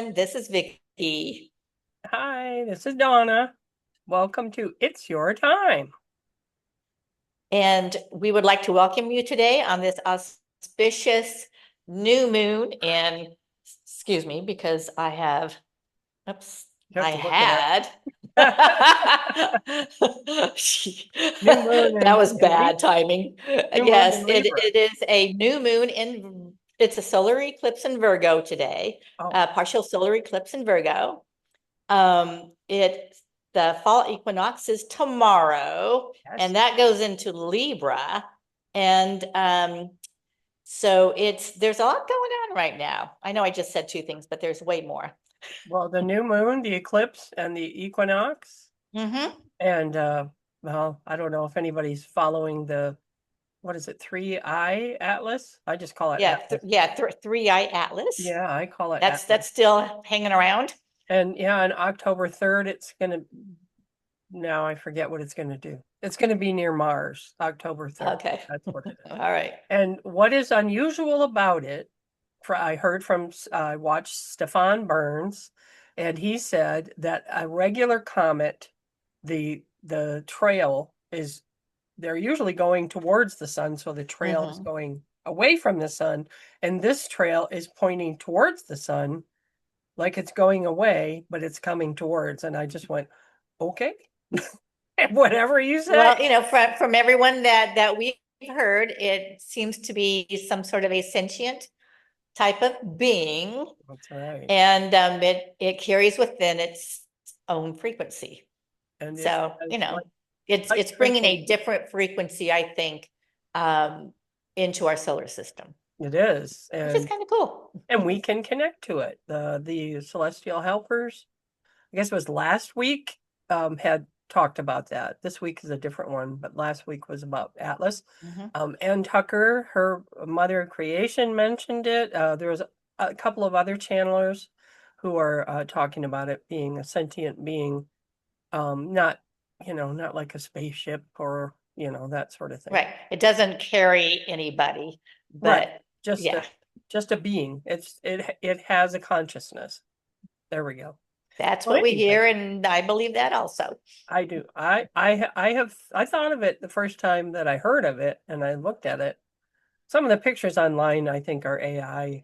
everyone. This is Vicki. Hi, this is Donna. Welcome to It's Your Time. And we would like to welcome you today on this auspicious new moon. And excuse me, because oops, You have I to look it up. had. New moon That was in bad timing. New moon Yes, in it, Libra. it is a new moon it's a solar eclipse in Virgo today, Oh, partial solar eclipse in Virgo. The fall equinox is tomorrow, yes. and that goes into Libra. And so there's a lot going on right now. I know I just said two things, but there's way more. Well, the new moon, the eclipse, and the equinox. Mm-hmm. And well, I don't know if anybody's following what is it, 3-eye atlas? I just call it atlas. Three-eye atlas. Yeah, I call it atlas. That's still hanging around. And yeah, on October 3rd, now I forget what it's gonna do. It's gonna be near Mars, October 3rd. Okay. That's what it is. All right. And what is unusual about it, I heard I watched Stefan Burns, and he said that a regular comet, the trail is, they're usually going towards the sun, so the trail is Mm-hmm. going away from the sun, and this trail is pointing towards the sun, like it's going away, but it's coming towards. And I just went, okay, whatever you say. Well, from everyone that we've heard, it seems to be some sort of a sentient type of being, That's right. and it carries within its own frequency. And it So, has light it's bringing frequency. a different frequency, I think, um, into our solar system, It is, which is kind of cool. and we can connect to it. The celestial helpers, I guess it was last week, had talked about that. This week is a different one, but last week was about Atlas. Mhm. Ann Tucker, her mother of creation, mentioned it. There was a couple of other channelers who are talking about it being a sentient being, not, not like a spaceship or, that sort of thing. Right. It doesn't carry anybody, Right. but Just a yeah, just a being. It has a consciousness. There we go. that's Well, what we anyway, hear, and I believe that also. I do. I thought of it the first time that I heard of it and I looked at it. Some of the pictures online I think are AI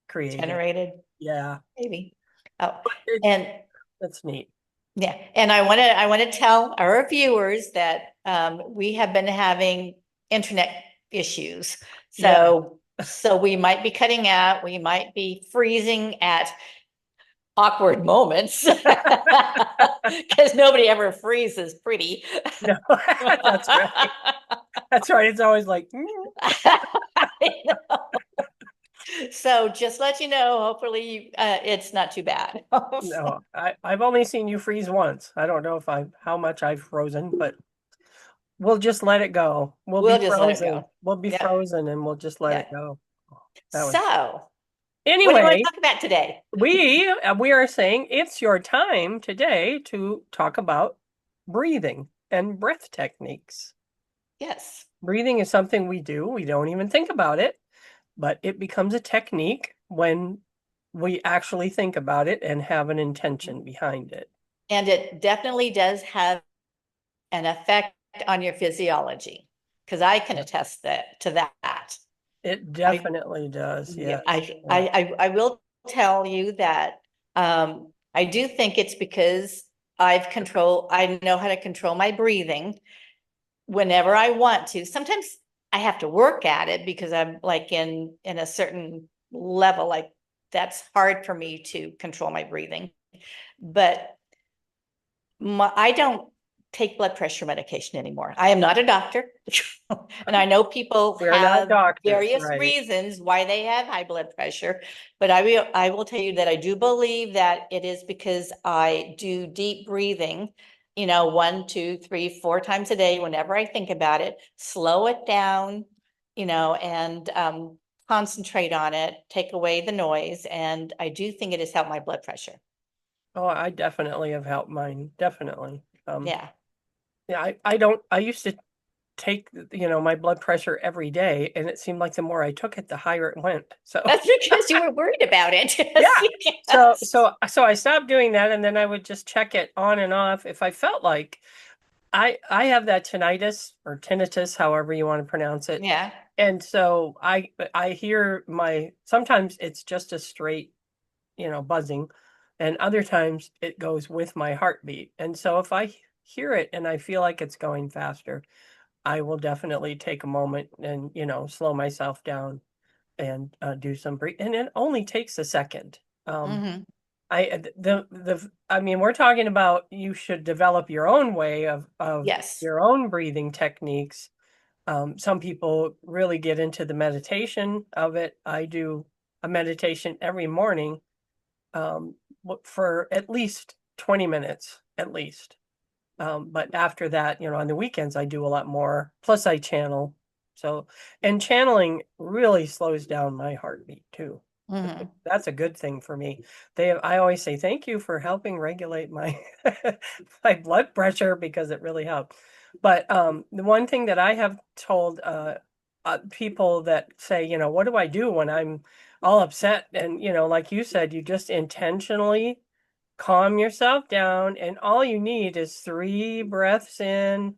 created. Generated, Yeah. maybe. Oh, But and that's neat. yeah, and I want to tell our viewers that we have been having internet issues. Yeah. So we might be cutting out, we might be freezing at awkward moments because nobody ever freezes pretty. No, that's right. That's right. It's always like, So just let you know, hopefully it's not too bad. no, I've only seen you freeze once. I don't know how much I've frozen, but we'll just let it go. We'll be We'll just let it frozen. go. We'll be Yep. frozen and we'll just let Yeah. it go. That was So what do you want anyway. to talk about today? We are saying it's your time today to talk about breathing and breath techniques. Yes. Breathing is something we do. We don't even think about it, but it becomes a technique when we actually think about it and have an intention behind it. And it definitely does have an effect on your physiology, because I can attest to that. It I definitely does. yeah, Yes. Yeah. I will tell you that I do think it's because I know how to control my breathing whenever I want to. Sometimes I have to work at it because I'm like in a certain level, like that's hard for me to control my breathing. But I don't take blood pressure medication anymore. I am not a doctor. And I know people We're not have doctors, various right? reasons why they have high blood pressure, but I will tell you that I do believe that it is because I do deep breathing, 1, 2, 3, 4 times a day whenever I think about it, slow it down, and concentrate on it, take away the noise. And I do think it has helped my blood pressure. Oh, I definitely have helped mine. Definitely. Yeah. Yeah, I don't, I used take, my blood pressure every day, and it seemed like the more I took it, the higher it went. So That's because you were worried about it. yeah. So Yes. so I stopped doing that, and then I would just check it on and off if I felt like I have that tinnitus or tinnitus, however you want to pronounce it. Yeah. And so I hear sometimes it's just a straight, buzzing, and other times it goes with my heartbeat. And so if I hear it and I feel like it's going faster, I will definitely take a moment and, slow myself down and do some breathe. And it only takes a second. Hmm. I mean, we're talking about you should develop your own way of Yes. your own breathing techniques. Some people really get into the meditation of it. I do a meditation every morning, um, for at least 20 minutes, at least. But after that, on the weekends, I do a lot more. Plus, I channel. So, and channeling really slows down my heartbeat too. Hmm. That's a good thing for me. I always say thank you for helping regulate my my blood pressure because it really helped. But the one thing that I have told people that say, what do I do when I'm all upset? And like you said, you just intentionally calm yourself down, and all you need is 3 breaths in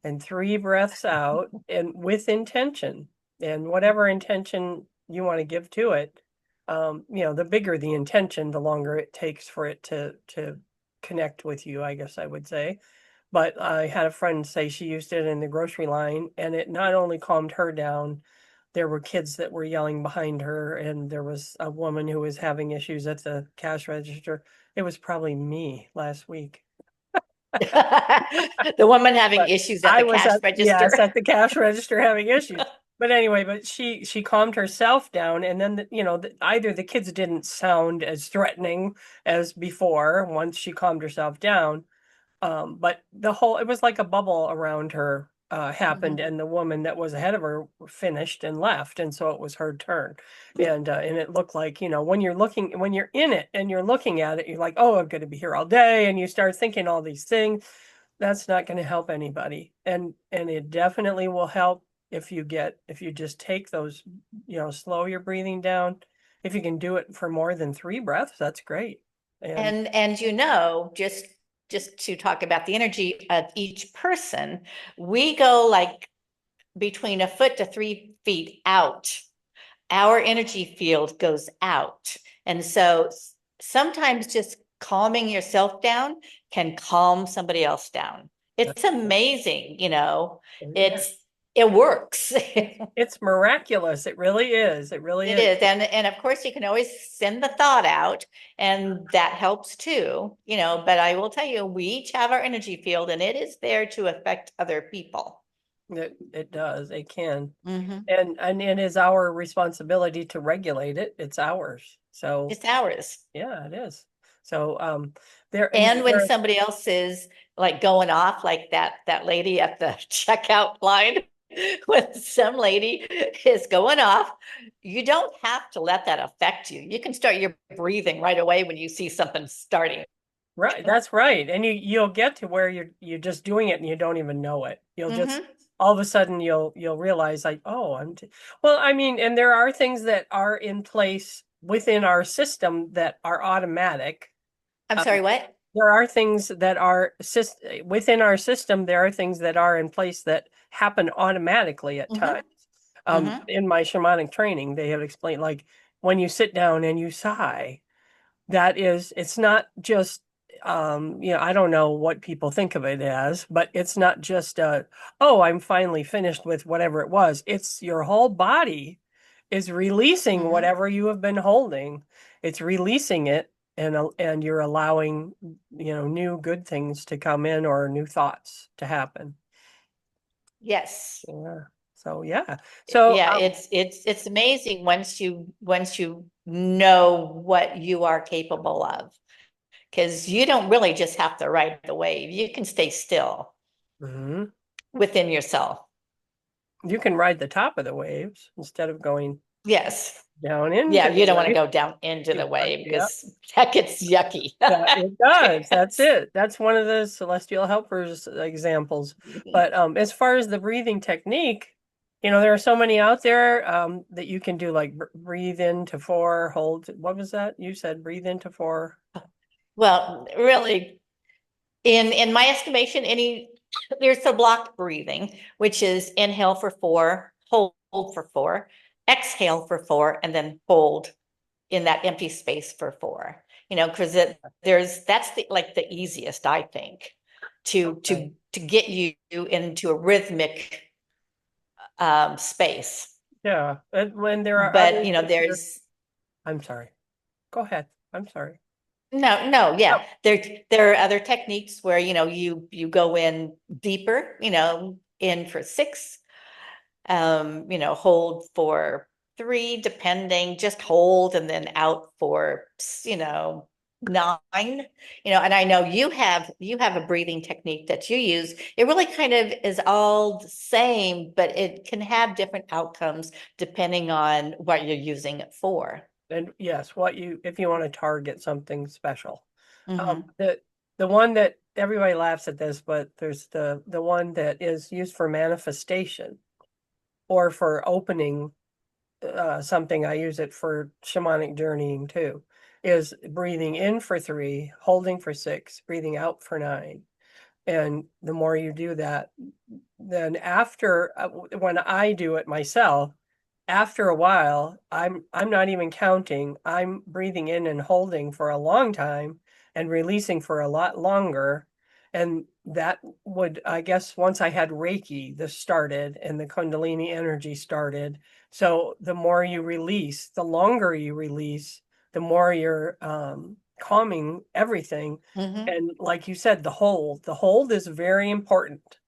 and 3 breaths out, and with intention, and whatever intention you want to give to it. The bigger the intention, the longer it takes for it to connect with you, I guess I would say. But I had a friend say she used it in the grocery line, and it not only calmed her down, there were kids that were yelling behind her, and there was a woman who was having issues at the cash register. It was probably me last week. The woman having But issues at I the was cash at, yes, register. at the cash register having issues. But anyway, but she calmed herself down, and then either the kids didn't sound as threatening as before once she calmed herself down, but it was like a bubble around her happened, Mhm. and the woman that was ahead of her finished and left, and so it was her turn. And it looked like, when you're in it and you're looking at it, you're like, oh, I'm going to be here all day, and you start thinking all these things. That's not going to help anybody, and it definitely will help if you just take those, slow your breathing down. If you can do it for more than 3 breaths, that's great. And And just to talk about the energy of each person, we go like between a foot to 3 feet out. Our energy field goes out. And so sometimes just calming yourself down can calm somebody else down. It's amazing, yeah. it's it works. It's miraculous. It really is. It really It is. is. And of course you can always send the thought out and that helps too, but I will tell you, we each have our energy field and it is there to affect other people. It does. It can. Hmm. And it is our responsibility to regulate it. It's ours. So It's ours. yeah, it is. So there and And when there somebody else is like going off like that lady at the checkout line, when some lady is going off, you don't have to let that affect you. You can start your breathing right away when you see something starting. right, that's right. And you'll get to where you're just doing it and you don't even know it. You'll just Hmm. all of a sudden you'll realize like, oh, well, I mean, and there are things that are in place within our system that are automatic. I'm Um, sorry, what? there are things that are within our system. There are things that are in place that happen automatically at Hmm. times. Hmm. In my shamanic training, they have explained like when you sit down and you sigh, it's not just, I don't know what people think of it as, but it's not just, oh, I'm finally finished with whatever it was. It's your whole body is releasing Hmm. whatever you have been holding. It's releasing it, and you're allowing, new good things to come in or new thoughts to happen. Yes. Yeah. So yeah. So Yeah, it's amazing once you know what you are capable of. Because you don't really just have to ride the wave. You can stay still mhm. within yourself. You can ride the top of the waves instead of going Yes. down Yeah, into the you don't want to wave. go down into the wave Yeah, because that gets yucky. that it does. That's Yes. it. That's one of the celestial helpers examples. But as far as the breathing technique, there are so many out there that you can do, like breathe into four, hold. What was that? You said breathe into four. Well, really, in my estimation, there's the blocked breathing, which is inhale for 4, hold for 4, exhale for 4, and then hold in that empty space for 4. Because that's the easiest, I think, to Okay. get you into a rhythmic space. Yeah. And when there are But others that there's I'm sorry. Go ahead. I'm sorry. no, No. yeah. There are other techniques where you go in deeper, in for 6, hold for 3, depending, just hold and then out for 9. And I know you have a breathing technique that you use. It really kind of is all the same, but it can have different outcomes depending on what you're using it for. And yes, if you want to target something special. Hmm. The one that everybody laughs at this, but there's the one that is used for manifestation or for opening something. I use it for shamanic journeying too, is breathing in for 3, holding for 6, breathing out for 9. And the more you do that, then after when I do it myself, after a while, I'm not even counting. I'm breathing in and holding for a long time and releasing for a lot longer. And that would, I guess, once I had Reiki, this started and the Kundalini energy started. So the more you release, the longer you release, the more you're calming everything. Hmm. And like you said, the hold is very important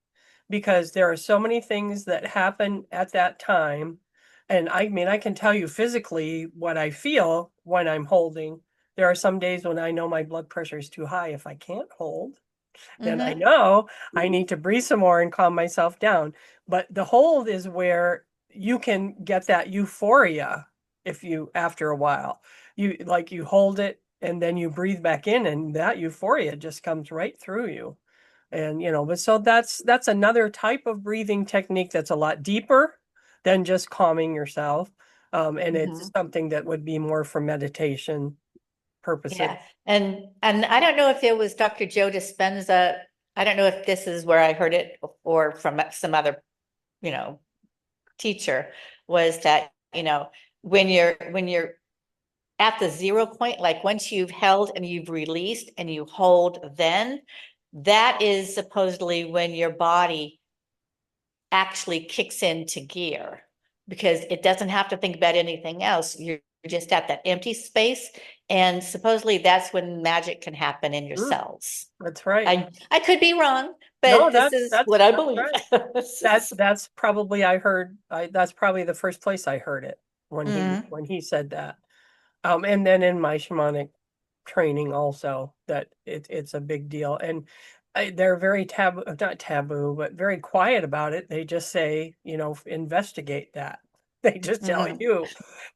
because there are so many things that happen at that time. And I mean, I can tell you physically what I feel when I'm holding. There are some days when I know my blood pressure is too high. If I can't hold, then I Hmm. know I need to breathe some more and calm myself down. But the hold is where you can get that euphoria if you, after a while, you hold it and then you breathe back in, and that euphoria just comes right through you. And but so that's another type of breathing technique that's a lot deeper than just calming yourself. And it's Hmm. something that would be more for meditation purposes. Yeah. And I don't know if it was Dr. Joe Dispenza. I don't know if this is where I heard it or from some other, you know, teacher, was that, when you're at the 0 point, like once you've held and you've released and you hold, then that is supposedly when your body actually kicks into gear, because it doesn't have to think about anything else. You're just at that empty space. And supposedly that's when magic can happen in your Mm, cells. that's right. I could be wrong, No, but this is what I that's believe. right. That's probably that's probably the first place I heard it when Mhm. he said that. And then in my shamanic training also, that it's a big deal. And they're very taboo, not taboo, but very quiet about it. They just say, investigate that. They just tell Mhm. you,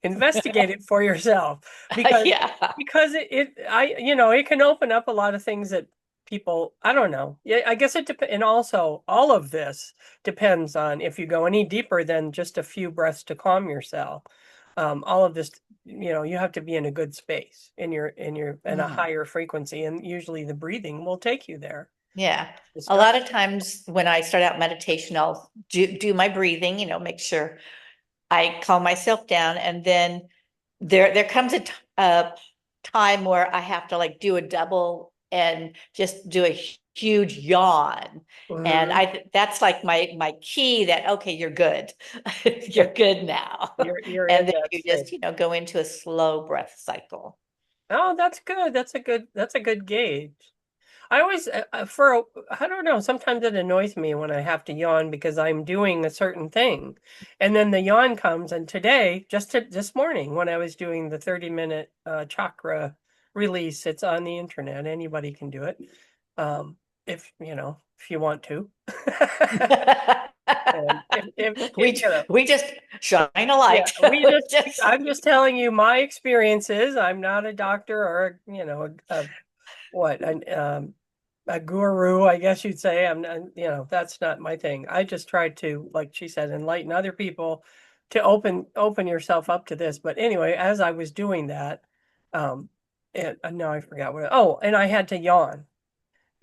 investigate it for yourself because Yeah. it can open up a lot of things that people, I don't know. Yeah, I guess it depends. And also all of this depends on if you go any deeper than just a few breaths to calm yourself. All of this, you have to be in a good space in a Mhm. higher frequency, and usually the breathing will take you there Yeah. to A start. lot of times when I start out meditation, I'll do my breathing, make sure I calm myself down. And then there comes a time where I have to like do a double and just do a huge yawn. And Mhm. that's like my key that, okay, you're good. You're good now. You're And in then that you just, space. go into a slow breath cycle. Oh, that's good. That's a good gauge. I always, I don't know, sometimes it annoys me when I have to yawn because I'm doing a certain thing. And then the yawn comes. And today, this morning, when I was doing the 30-minute chakra release, it's on the internet. Anybody can do it. If you want to. And We, you know, we just shine a yeah, light. I'm just telling you my experiences. I'm not a doctor or, what, a guru, I guess you'd say. I'm not, that's not my thing. I just try to, like she said, enlighten other people to open yourself up to this. But anyway, as I was doing that, and now I forgot and I had to yawn.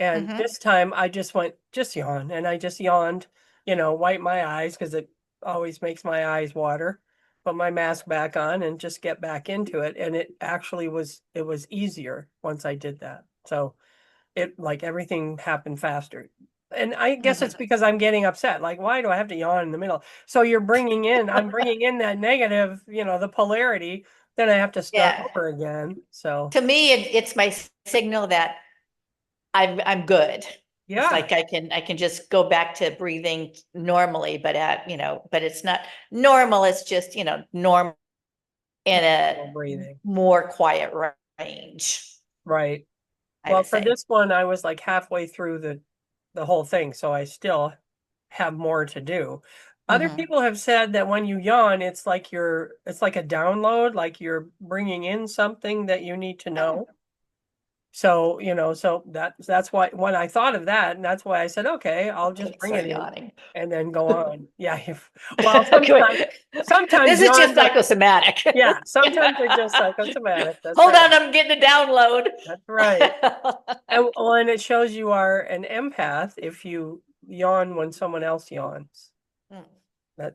And Mhm. this time I just went, just yawn. And I just yawned, wipe my eyes because it always makes my eyes water, put my mask back on and just get back into it. And it was easier once I did that. So it, like, everything happened faster. And I guess it's Mhm. because I'm getting upset. Like, why do I have to yawn in the middle? So I'm bringing in that negative, the polarity. Then I have to start Yeah. over again. So, To me, it's my signal that I'm good. It's yeah, like I can just go back to breathing normally, but but it's not normal. It's just, normal in a breathing. more quiet range, Right. I Well, would for say. this one, I was like halfway through the whole thing, so I still have more to do. Other Hmm. people have said that when you yawn, it's like a download, like you're bringing in something that you need to Oh, know. So, so that's why when I thought of that, and that's why I said, okay, I'll just okay, bring it start in yawning. and then go on. Yeah. Well, Okay. sometimes This is just yawns are, psychosomatic. yeah, sometimes they're just psychosomatic. That's Hold right. on, I'm getting a download. That's right. And it shows you are an empath if you yawn when someone else yawns.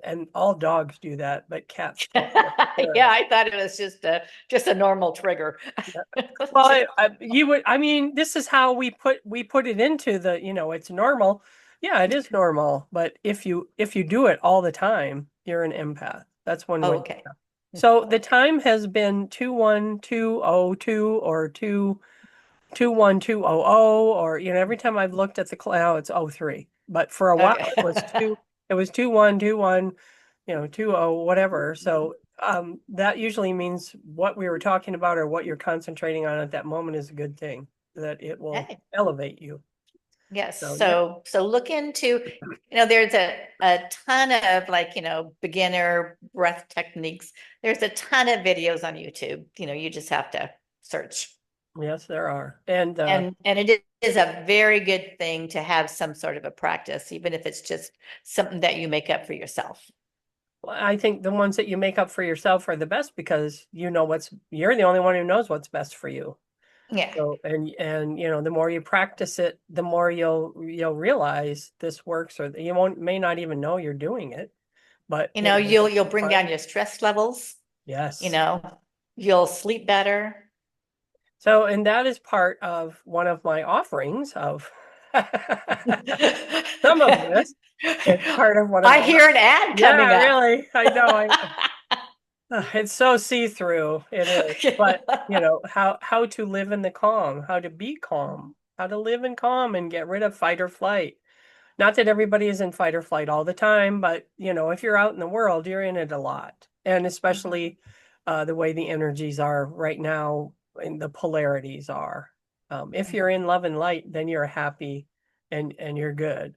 And all dogs do that, but cats don't Yeah, necessarily. I thought it was just a normal trigger. Well, you would. I mean, this is how we put it into the. It's normal. Yeah, it is normal. But if you do it all the time, you're an empath. That's one way. Okay. So the time has been 21202 or 21200, or every time I've looked at the cloud, it's 03. But for a while Okay. it was 2121, 20 whatever. So that usually means what we were talking about or what you're concentrating on at that moment is a good thing, that it will Okay. elevate you. Yes. So yeah. So look into, there's a ton of, like, beginner breath techniques. There's a ton of videos on YouTube. You just have to search. Yes, there are. And And it is a very good thing to have some sort of a practice, even if it's just something that you make up for yourself. I think the ones that you make up for yourself are the best because you're the only one who knows what's best for you. Yeah. So, and the more you practice it, the more you'll realize this works, or you may not even know you're doing it, but You'll bring down fine. your stress levels, you Yes. know, you'll sleep better. So, and that is part of one of my offerings of some of this. It's part of one of I my, hear an ad yeah, coming up. really. I know. It's so see-through. It is. But, how to live in the calm, how to be calm, how to live in calm and get rid of fight or flight. Not that everybody is in fight or flight all the time, but if you're out in the world, you're in it a lot. And Mhm. especially the way the energies are right now and the polarities are. If you're Mhm. in love and light, then you're happy and you're good.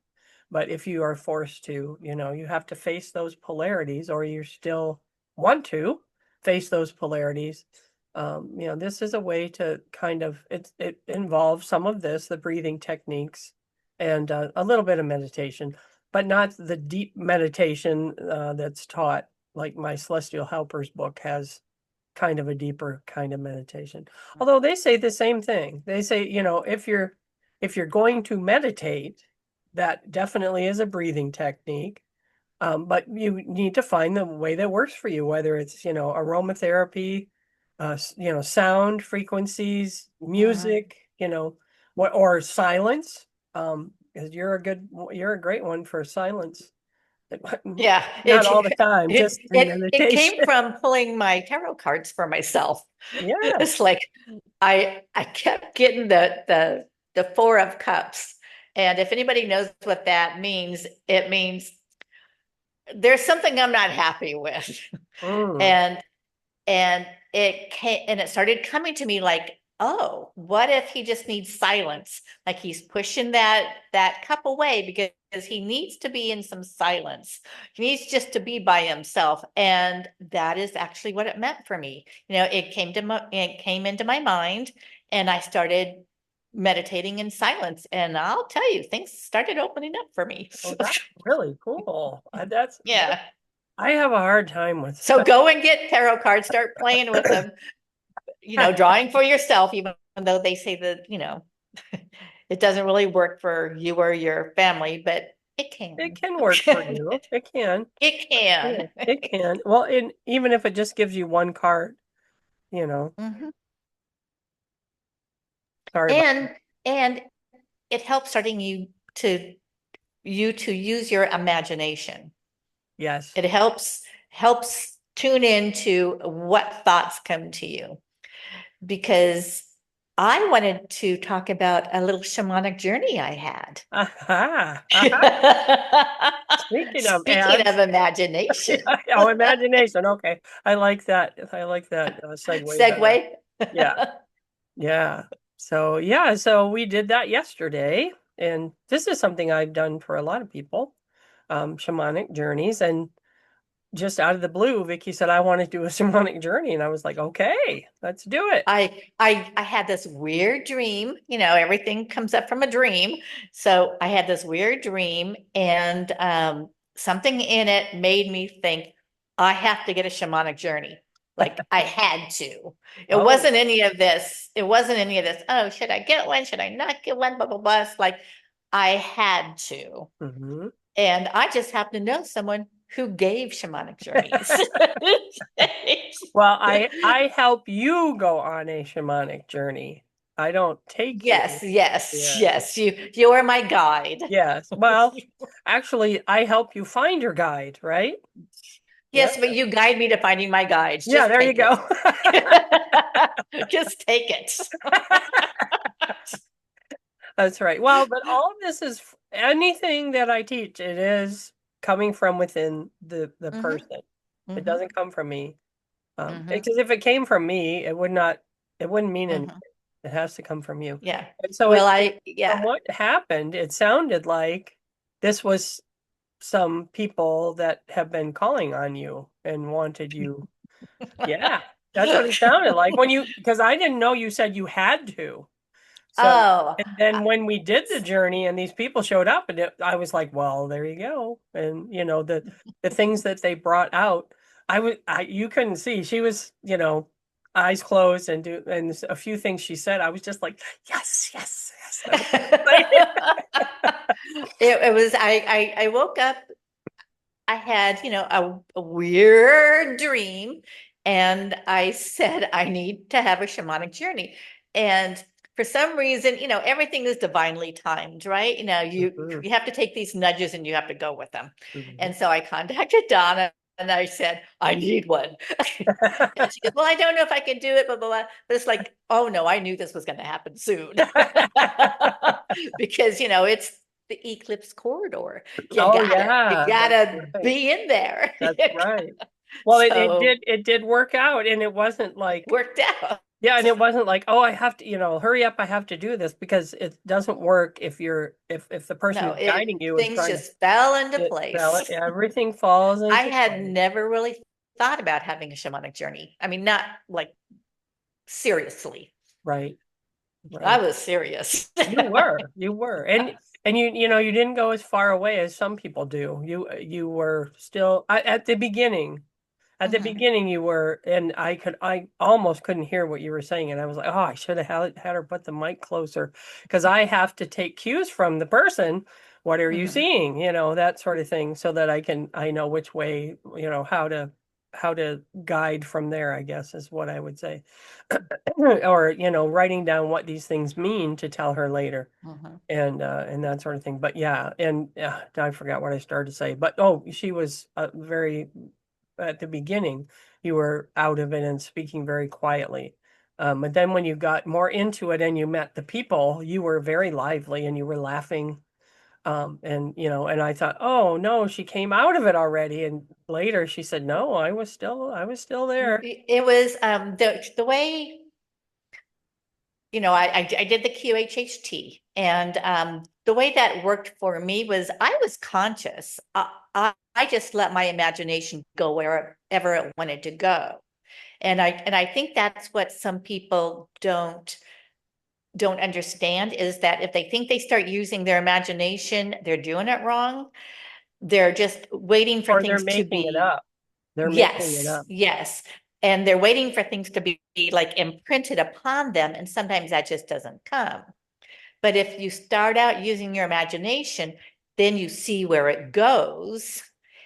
But if you are forced to, you have to face those polarities, or you still want to face those polarities. This is a way to kind of, it involves some of this, the breathing techniques, and a little bit of meditation, but not the deep meditation that's taught. Like my Celestial Helpers book has kind of a deeper kind of meditation. Although they say the same thing. They say, if you're going to meditate, that definitely is a breathing technique. But you need to find the way that works for you, whether it's, aromatherapy, sound frequencies, Mhm. music, or silence. Because you're a great one for silence. Yeah, Not all the time, just in it meditation. came from pulling my tarot cards for myself. It's Yes. like I kept getting the Four of Cups. And if anybody knows what that means, it means there's something I'm not happy with. Mm, And and it started coming to me like, oh, what if he just needs silence? Like he's pushing that cup away because he needs to be in some silence. He needs just to be by himself. And that is actually what it meant for me. It came into my mind, and I started meditating in silence. And I'll tell you, things started opening up for me. Oh, that's really cool. That's Yeah. I have a hard time with So go and get tarot cards, start playing with them, drawing for yourself, even though they say that, it doesn't really work for you or your family, but it it can. can work for you. It can. It Yeah, can. it can. Well, and even if it just gives you one card, you know. Mhm. Sorry about And and it helps starting you to use your imagination. yes. It helps tune into what thoughts come to you, because I wanted to talk about a little shamanic journey I had. Aha. Aha. Speaking of Speaking ads, of imagination. oh, imagination. Okay. I like that. I like that segue better. Segue. Yeah. Yeah. So, yeah. So we did that yesterday. And this is something I've done for a lot of people, shamanic journeys. And just out of the blue, Vicky said, I want to do a shamanic journey. And I was like, okay, let's do it. I had this weird dream, everything comes up from a dream. So I had this weird dream, and something in it made me think I have to get a shamanic journey. Like I had to. It Oh, wasn't any of this. It wasn't any of this. Oh, should I get one? Should I not get one? Blah, blah, blah. It's like I had to. hmm. And I just happen to know someone who gave shamanic journeys. Well, I help you go on a shamanic journey. I don't take Yes, you. yes, Yeah. yes. You are my guide. Yes. Well, actually, I help you find your guide, right? Yeah. Yes, but you guide me to finding my guides. Yeah, Just there you take it. go. Just take it. That's right. Well, but all of this is anything that I teach, it is coming from within the Hmm. person. It Hmm. doesn't come from me. Hmm. Because if it came from me, it wouldn't mean anything. Hmm. It has to come from you. Yeah. And so Well, from yeah. what happened, it sounded like this was some people that have been calling on you and wanted you. Yeah, that's what it sounded like because I didn't know you said you had to. So, Oh, and then when we did the journey and these people showed up and I was like, well, there you go. And the things that they brought out, you couldn't see. She was, eyes closed and a few things she said, I was just like, yes, yes, yes. it was, I woke up, I had, a weird dream, and I said, I need to have a shamanic journey. And for some reason, everything is divinely timed, right? Mhm, You have to take these nudges and you have to go with them. mhm. And so I contacted Donna and I said, I need one. And she goes, well, I don't know if I can do it, blah, blah, blah. But it's like, oh no, I knew this was going to happen soon. Because, it's the eclipse corridor. Oh You yeah, that's gotta right. be in there. That's right. Well, So it did work out, and it wasn't it like, worked out. yeah, and it wasn't like, oh, I have to, hurry up, I have to do this because it doesn't work if the person No, who's guiding you is things trying to just fell into get place. balance. Everything falls I into had place. never really thought about having a shamanic journey. I mean, not like seriously. Right, I right. was serious. You were, and you didn't go as far away as some people do. You were still at the beginning. At the Mhm. beginning, you were, and I almost couldn't hear what you were saying, and I was like, oh, I should have had her put the mic closer because I have to take cues from the person. What are you Mhm. seeing? That sort of thing, so that I know which way, how to guide from there, I guess is what I would say. Or, writing down what these things mean to tell her later Mhm. and that sort of thing. But yeah, and I forgot what I started to say. But oh, she was very at the beginning. You were out of it and speaking very quietly. But then when you got more into it and you met the people, you were very lively and you were laughing. And I thought, oh no, she came out of it already. And later she said, no, I was still there. It was the way I did the QHHT, and the way that worked for me was I was conscious. I just let my imagination go wherever it wanted to go. And I think that's what some people don't understand, is that if they think they start using their imagination, they're doing it wrong. They're just waiting for Or they're things to making it be, up. They're making it yes, up. yes. And they're waiting for things to be like imprinted upon them. And sometimes that just doesn't come. But if you start out using your imagination, then you see where it goes.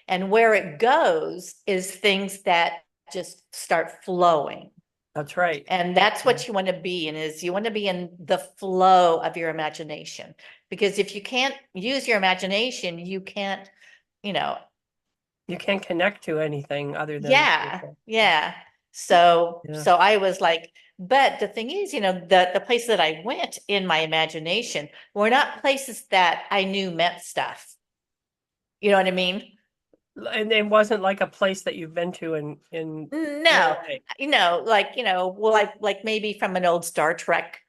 And where it goes is things that just start flowing. That's right. And that's what you want to be in, is you want to be in the flow of your imagination. Because if you can't use your imagination, you can't, you know, You can't connect to anything other than yeah, nature. yeah. So Yeah, so I was like, but the thing is, the places that I went in my imagination were not places that I knew meant stuff. You know what I mean? and it wasn't like a place that you've been to in real No, life. well, like maybe from an old Star Trek,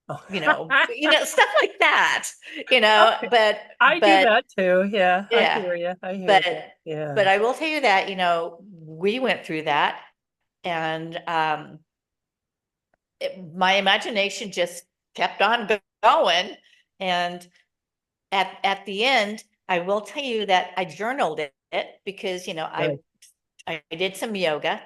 Oh. stuff like that, Okay. but I do but that too. Yeah, I yeah, hear you. I hear but you. Yeah, but I will tell you that, we went through that, and my imagination just kept on going. And at the end, I will tell you that I journaled it because, good. I did some yoga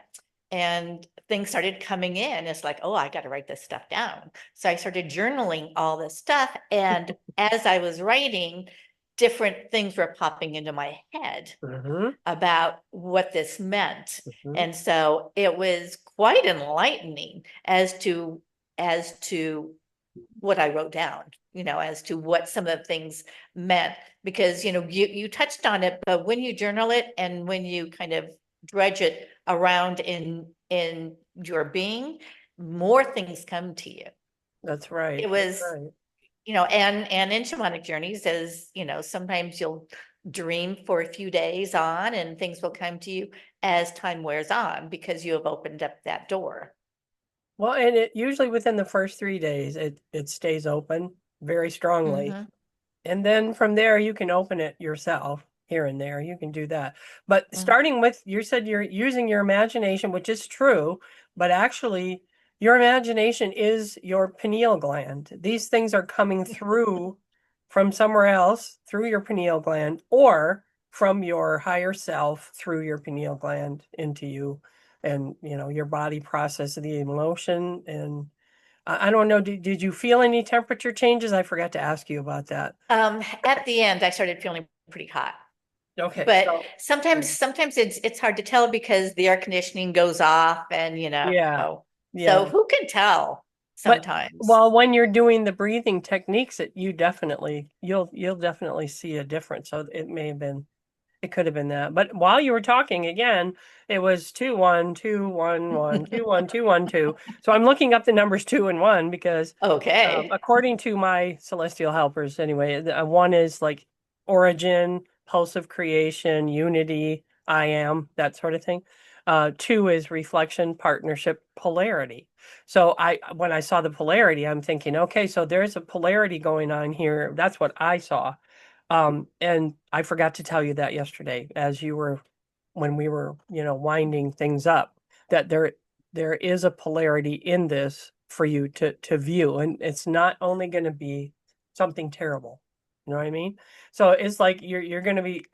and things started coming in. It's like, oh, I got to write this stuff down. So I started journaling all this stuff. And as I was writing, different things were popping into my head Hmm. about what this meant. Hmm. And so it was quite enlightening as to what I wrote down, as to what some of the things meant. Because, you touched on it, but when you journal it and when you kind of dredge it around in your being, more things come to you. That's right. It That's was, right. and in shamanic journeys, as sometimes you'll dream for a few days on, and things will come to you as time wears on because you have opened up that door. Well, and it usually within the first 3 days, it stays open very strongly. Hmm. And then from there, you can open it yourself here and there. You can do that. But Hmm. starting with, you said you're using your imagination, which is true, but actually, your imagination is your pineal gland. These things are coming through from somewhere else through your pineal gland or from your higher self through your pineal gland into you. And, your body processes the emotion. And I don't know, did you feel any temperature changes? I forgot to ask you about that. At the end, I started feeling pretty hot. Okay, But so sometimes it's hard to tell because the air conditioning goes off, and yeah, so yeah. who can tell But sometimes? well, when you're doing the breathing techniques, you'll definitely see a difference. So it could have been that. But while you were talking again, it was 2 1 2 1 1 2 1 2 1 2. So I'm looking up the numbers 2 and 1 because Okay. according to my celestial helpers, anyway, one is like origin, pulse of creation, unity, I am, that sort of thing. Two is reflection, partnership, polarity. So when I saw the polarity, I'm thinking, okay, so there's a polarity going on here. That's what I saw. And I forgot to tell you that yesterday, when we were, winding things up, that there is a polarity in this for you to view, and it's not only going to be something terrible. You know what I mean? So it's like you're going to be.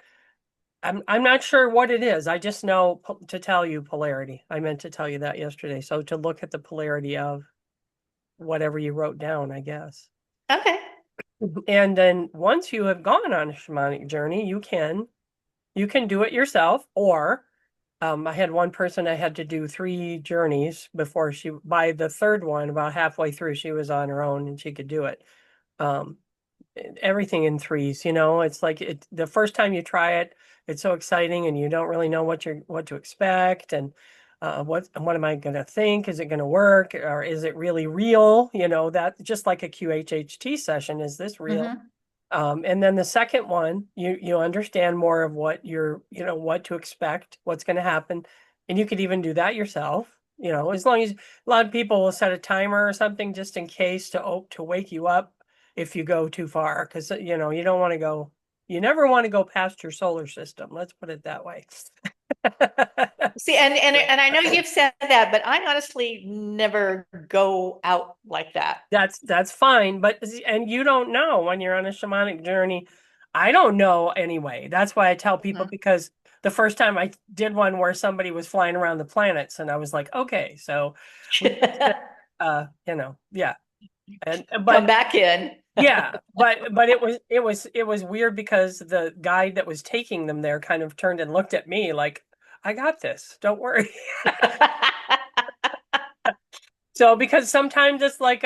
I'm not sure what it is. I just know to tell you polarity. I meant to tell you that yesterday. So to look at the polarity of whatever you wrote down, I guess. Okay. And then once you have gone on a shamanic journey, you can do it yourself, or I had one person I had to do 3 journeys before by the third one, about halfway through, she was on her own and she could do it. Um, Everything in threes, it's like the first time you try it, it's so exciting and you don't really know what to expect, and what am I going to think? Is it going to work, or is it really real? That just like a QHHT session, is this real? Hmm. And then the second one, you understand more of what to expect, what's going to happen, and you could even do that yourself. as long as a lot of people will set a timer or something just in case to wake you up if you go too far, because you don't want to go. You never want to go past your solar system. Let's put it that way. See, and I know you've said that, but I honestly never go out like that. That's fine, but and you don't know when you're on a shamanic journey. I don't know anyway. That's why I tell people, Mhm. because the first time I did one where somebody was flying around the planets, and I was like, okay, so we yeah. And Come but back in. yeah, but it was weird because the guide that was taking them there kind of turned and looked at me like, I got this, don't worry. So because sometimes it's like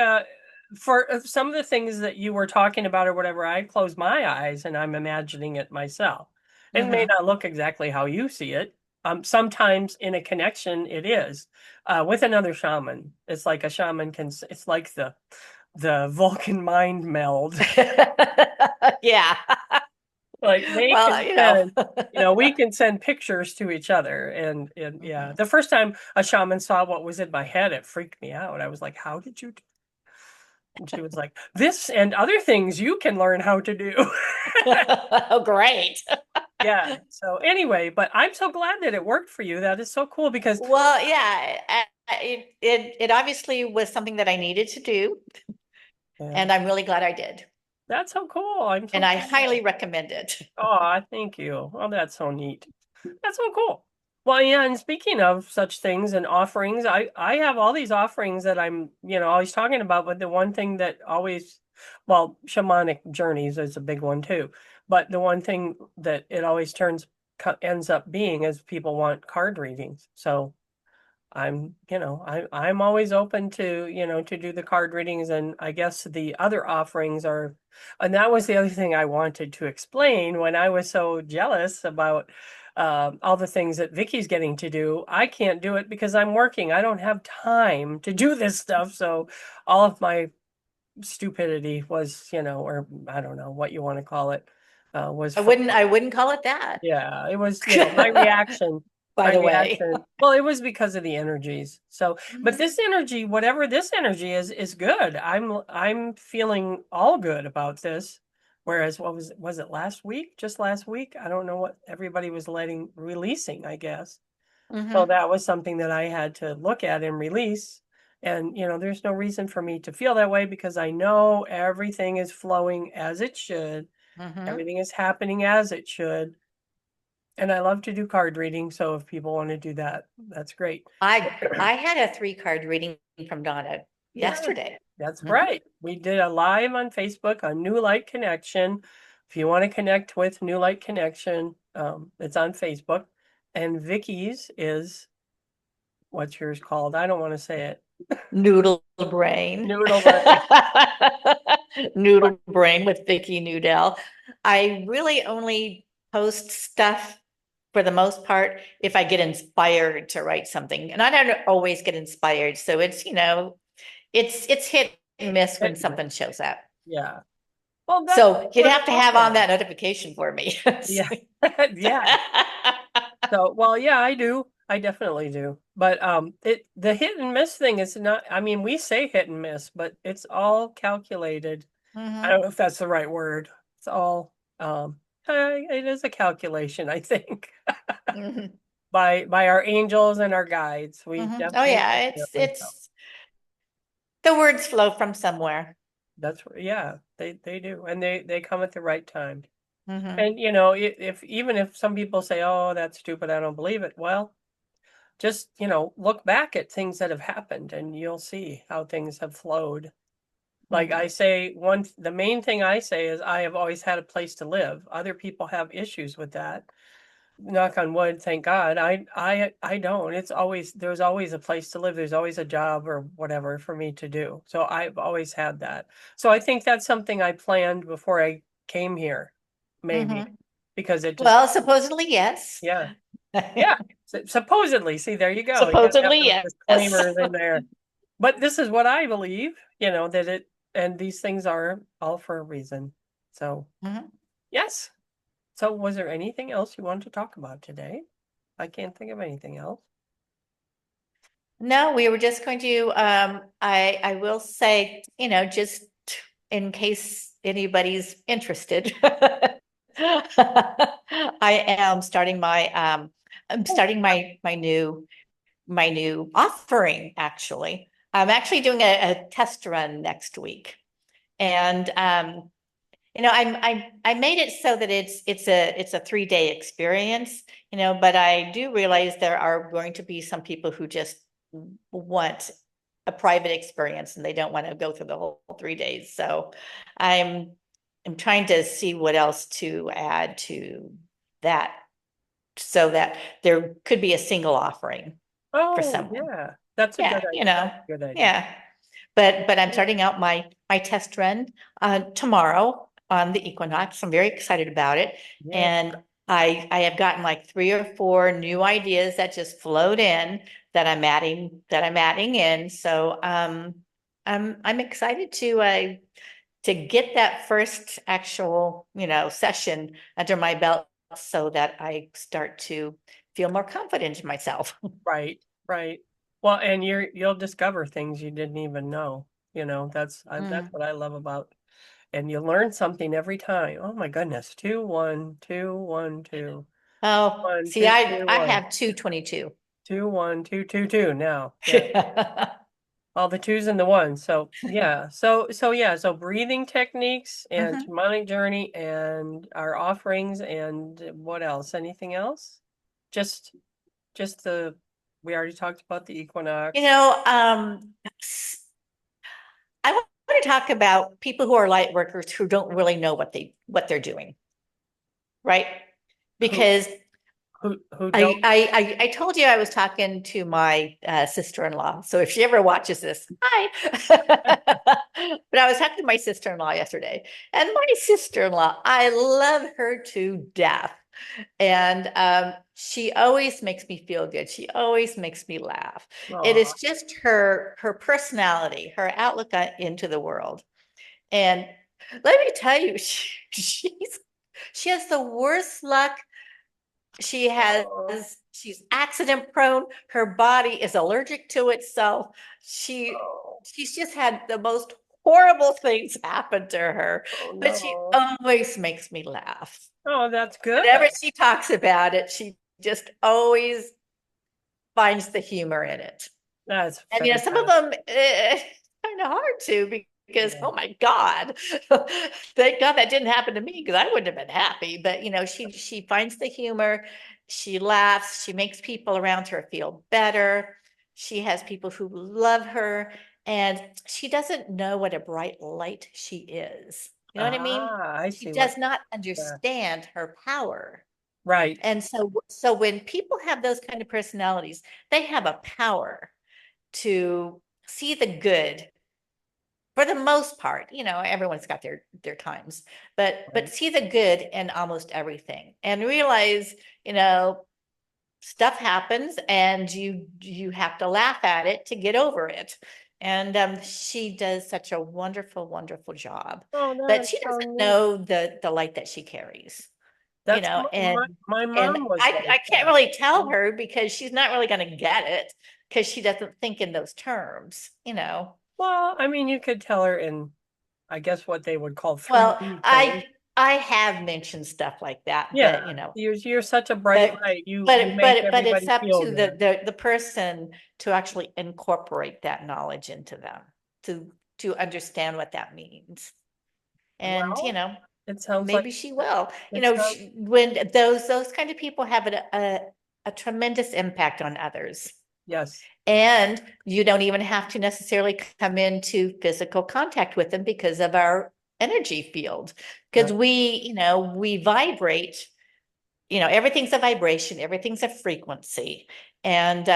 for some of the things that you were talking about or whatever, I close my eyes and I'm imagining it myself. It may Hmm. not look exactly how you see it. Sometimes in a connection it is with another shaman. It's like a shaman can. It's like the Vulcan mind meld. Yeah. Like they Well, can send, we can send pictures to each other. And yeah, Mhm. the first time a shaman saw what was in my head, it freaked me out. I was like, how did you do? And she was like, this and other things you can learn how to do. Oh, great. Yeah. So anyway, but I'm so glad that it worked for you. That is so cool because Well, yeah, it obviously was something that I needed to do, yeah, and I'm really glad I did. that's so cool. I'm And so I glad. highly recommend it. Oh, thank you. Oh, that's so neat. That's so cool. Well, yeah, and speaking of such things and offerings, I have all these offerings that I'm, always talking about, but the one thing that always, well, shamanic journeys is a big one too. But the one thing that it always ends up being is people want card readings. So I'm always open to do the card readings, and I guess the other offerings are, and that was the other thing I wanted to explain when I was so jealous about all the things that Vicky's getting to do. I can't do it because I'm working. I don't have time to do this stuff. So all of my stupidity was, or I don't know what you want to call it, was I from, wouldn't call it that. yeah, it was, my reaction. By My the way. reaction. Well, it was because of the energies. So, but Mhm. this energy, whatever this energy is good. I'm feeling all good about this. Whereas what was it last week? Just last week? I don't know what everybody was releasing, I guess. So Mhm. that was something that I had to look at and release. And there's no reason for me to feel that way because I know everything is flowing as it should. Mhm. Everything is happening as it should. And I love to do card reading, so if people want to do that, that's great. I had a 3 card reading from Donna Yeah, yesterday. that's Mhm. right. We did a live on Facebook on New Light Connection. If you want to connect with New Light Connection, it's on Facebook. And Vicky's is what's yours called? I don't want to say it. Noodle brain. Noodle Brain. What? Noodle brain with Vicky Noodle. I really only post stuff for the most part if I get inspired to write something. And I don't always get inspired. So it's hit and miss when something shows up. Yeah. Well, that's So you'd what have it's to all have on for. that notification for me. Yeah. Yeah. So, well, yeah, I do. I definitely do. But the hit and miss thing is not, I mean, we say hit and miss, but it's all calculated. I don't Mhm. know if that's the right word. It's all it is a calculation, I think, Mhm. by our angels and our guides. Mhm. Oh We yeah, definitely so. it's the words flow from somewhere. Yeah, they do. And they come at the right time. Hmm. And if even if some people say, "Oh, that's stupid, I don't believe it." Well, just, look back at things that have happened and you'll see how things have flowed. Like I Hmm. say, the main thing I say is I have always had a place to live. Other people have issues with that. Knock on wood, thank God. I don't. There's always a place to live. There's always a job or whatever for me to do. So I've always had that. So I think that's something I planned before I came here, maybe, Hmm. because it just, Well, supposedly, yes. yeah. Yeah, supposedly. See, there you go. You got to have Supposedly, those yes. disclaimers in there. But this is what I believe, that and these things are all for a reason. So, Mhm. yes. So, was there anything else you wanted to talk about today? I can't think of anything else. No, we were just going to, I will say, just in case anybody's interested. I am starting I'm Oh, starting my new offering, actually. I'm actually doing a test run next week. And, I made it so that it's a 3-day experience, but I do realize there are going to be some people who just want a private experience and they don't want to go through the whole 3 days. So I'm I'm trying to see what else to add to that so that there could be a single offering for oh, someone. yeah, that's a Yeah, good idea. That's a good idea. yeah. But I'm starting out my test run tomorrow on the equinox. I'm very excited about it. Yeah, And I have gotten like 3 or 4 new ideas that just flowed in that I'm adding in. So I'm excited to get that first actual, session under my belt so that I start to feel more confident in myself. right, right. Well, and you'll discover things you didn't even know. That's Mm. what I love about. And you learn something every time. Oh my goodness. 2, 1, 2, 1, 2, Oh, 1, see, 2, I 2, I 1, have 222. 2, 1, 2, 2, 2. Now, yeah, all the twos and the ones. So yeah. So breathing techniques and Mhm. shamanic journey and our offerings and what else? Anything else? Just just the we already talked about the You equinox. know, I want to talk about people who are light workers who don't really know what they're doing, right? Who Because who I don't I I told you I was talking to my sister-in-law. So if she ever watches this, hi. But I was talking to my sister-in-law yesterday, and my sister-in-law, I love her to death. And she always makes me feel good. She always makes me laugh. It is Aw, just her personality, her outlook into the world. And let me tell you, she has the worst luck. She has oh, she's accident prone. Her body is allergic to itself. oh, She's just had the most horrible things happen to her, oh but she no. always makes me laugh. Oh, that's good. Whenever she talks about it, she just always finds the humor in it. That's And some of fantastic. them it's kind of hard to because Yeah. oh my God, thank God that didn't happen to me because I wouldn't have been happy. But she finds the humor, she laughs, she makes people around her feel better. She has people who love her, and she doesn't know what a bright light she is. You know what I mean? Ah, I She see what. does not Yeah. understand her power. Right. And so when people have those kind of personalities, they have a power to see the good for the most part. Everyone's got their times, but Right. see the good in almost everything and realize, you know, stuff happens and you have to laugh at it to get over it. And she does such a wonderful, wonderful job, Oh, but that's she so doesn't neat. know the light that she carries, That's my and mom was I like can't that. really tell Yeah. her because she's not really going to get it because she doesn't think in those terms. Well, I mean, you could tell her in, I guess, what they would call Well, 3D terms. I have mentioned stuff like that, Yeah, you're such a bright but light. You but make but it's everybody up feel to the good. the the person to actually incorporate that knowledge into them to understand what that means. And Well, it sounds like maybe she will. it sounds. When those kind of people have a tremendous impact on others. Yes, And you don't even have to necessarily come into physical contact with them because of our energy field. Because right. we vibrate, everything's a vibration, everything's a frequency. And,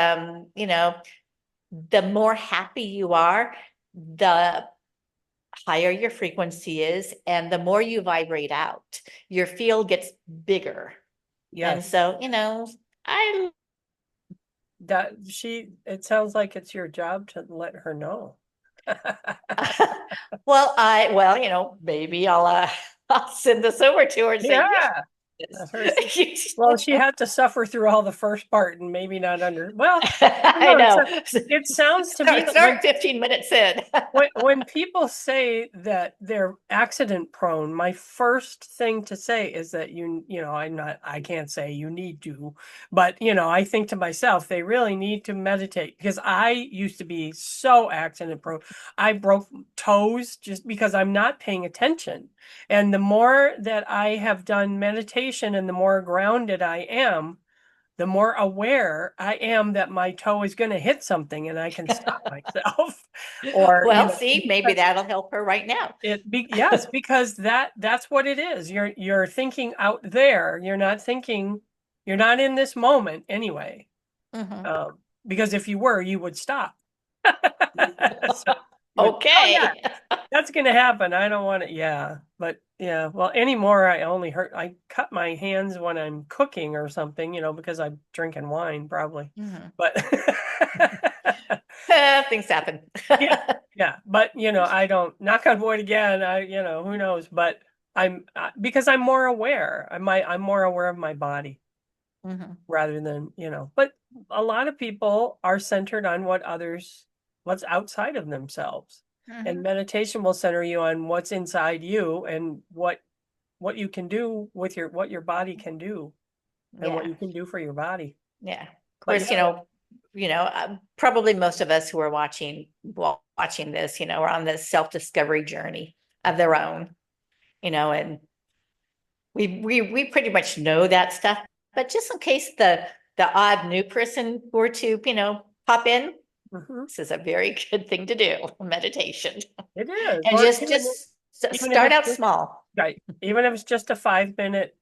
the more happy you are, the higher your frequency is, and the more you vibrate out, your field gets bigger. And Yes, so, I it sounds like it's your job to let her know. well, maybe I'll I'll send this over to her and say, yeah, Yeah. Hers. Well, she had to suffer through all the first part and maybe not well, I don't I know. know. It sounds to me Start 15 minutes in. when people say that they're accident prone, my first thing to say is that I can't say you need to, but I think to myself, they really need to meditate because I used to be so accident prone. I broke toes just because I'm not paying attention. And the more that I have done meditation and the more grounded I am, the more aware I am that my toe is going to hit something and I can stop myself. Or, Well, see, maybe that'll help her right now. yes, because that's what it is. You're thinking out there. You're not in this moment anyway. Mhm. Because if you were, you would stop. So oh yeah, Okay. that's going to happen. I don't want it. Yeah. But yeah, well, anymore, I cut my hands when I'm cooking or something, because I'm drinking wine probably. Mhm. But Things happen. yeah, yeah. But, I don't, knock on wood again. Who knows? But because I'm more aware. I'm more aware of my body Mhm. rather than, but a lot of people are centered on what's outside of themselves. And Mhm. meditation will center you on what's inside you and what you can do with what your body can do and what Yeah. you can do for your body. Yeah. Of But course, probably most of us who are watching this, are on this self-discovery journey of their own, and we pretty much know that stuff. But just in case the odd new person were to, pop in, mhm, this is a very good thing to do, meditation. it is. And Well, just even if start it's out just small. right, even if it's just a 5 minute.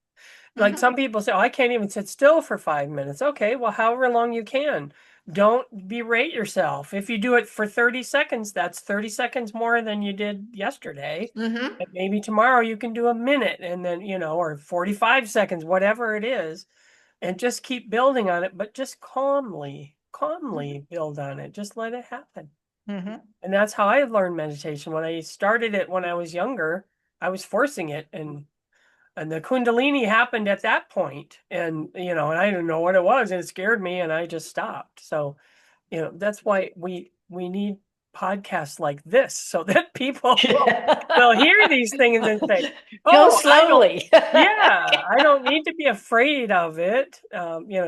Like Mhm. some people say, oh, I can't even sit still for 5 minutes. Okay, well, however long you can. Don't berate yourself. If you do it for 30 seconds, that's 30 seconds more than you did yesterday. Mhm. And maybe tomorrow you can do a minute and then, or 45 seconds, whatever it is, and just keep building on it, but just calmly build on it. Just let it happen. Mhm. And that's how I learned meditation. When I started it when I was younger, I was forcing it and the Kundalini happened at that point, and I didn't know what it was, and it scared me, and I just stopped. So, that's why we need podcasts like this so that people will hear these things and say, Go "Oh, I don't." slowly. Yeah, I don't need to be afraid of it,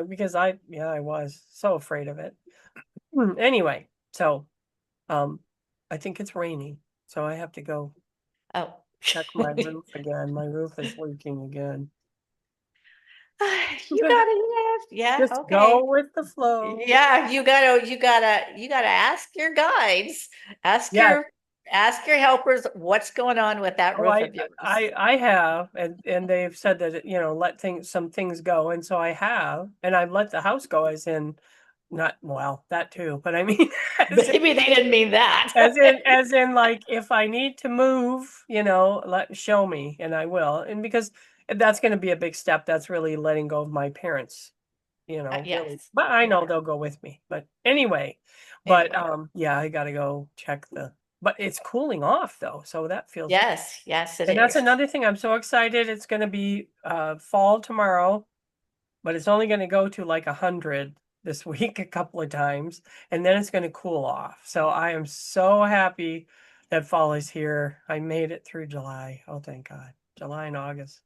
because I was so afraid of it. Anyway, so um, I think it's raining, so I have to go Oh. check my roof again. My roof is leaking again. You gotta, yeah, Just go okay. with the flow. Yeah, you gotta ask your guides, ask Yes. your ask your helpers what's going on with that Oh, roof of yours. I have, and they've said that, let some things go, and so I have, and I've let the house go, as in, not well, that too, but I mean, as in, Maybe they didn't mean that. like, if I need to move, show me, and I will, and because that's going to be a big step. That's really letting go of my parents, really. Yes. But I know Yeah. they'll go with me. But anyway, Anyway. yeah, I gotta go check but it's cooling off though, so that feels good. Yes, yes, it And that's is. another thing. I'm so excited. It's gonna be fall tomorrow, but it's only gonna go to like 100 this week a couple of times, and then it's gonna cool off. So I am so happy that fall is here. I made it through July. Oh, thank God. July and August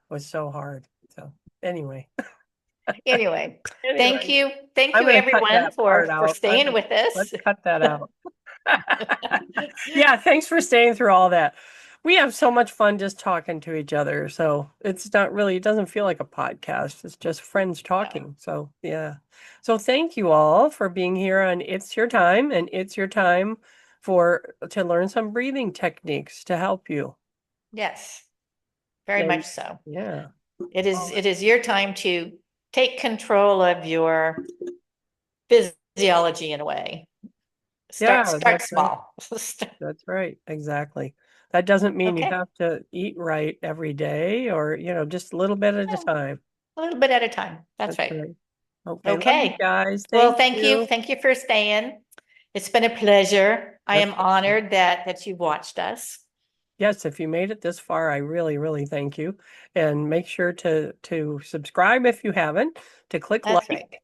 was so hard. So anyway. Anyway, thank Anyway. you. Thank I'm you going to cut everyone that part for out. staying with us. Let's cut that out. Yeah, thanks for staying through all that. We have so much fun just talking to each other. So it doesn't feel like a podcast. It's just friends talking. So, yeah. So, thank you all for being here on It's Your Time, and it's your time to learn some breathing techniques to help you. Yes, very And much so. yeah. It is your time to take control of your physiology in a way. Yeah, Start that's right. small. That's right. Exactly. That doesn't mean you Okay. have to eat right every day or, just a little bit at a time. A little bit at a time. That's That's right. right. Okay. Love you Okay. guys. Well, Thank you. thank you for staying. It's been a pleasure. I That's am honored that you watched us. Yes, if you made it this far, I really, really thank you. And make sure to subscribe if you haven't, to click That's like right.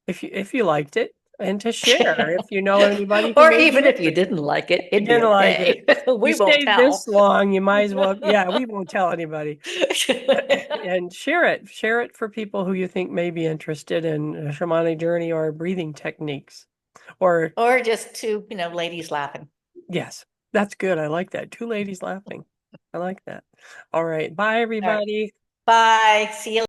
if you liked it, and to share if you know anybody who Or may be even if you interested. didn't like it, You it'd be didn't like it. okay. You We won't stayed this tell. long, you might as well, yeah, we won't tell anybody. And share it. Share it for people who you think may be interested in a shamanic journey or breathing techniques. Or Or just two, ladies laughing. yes, that's good. I like that. Two ladies laughing. I like that. All right. Bye, All right. everybody. Bye. See you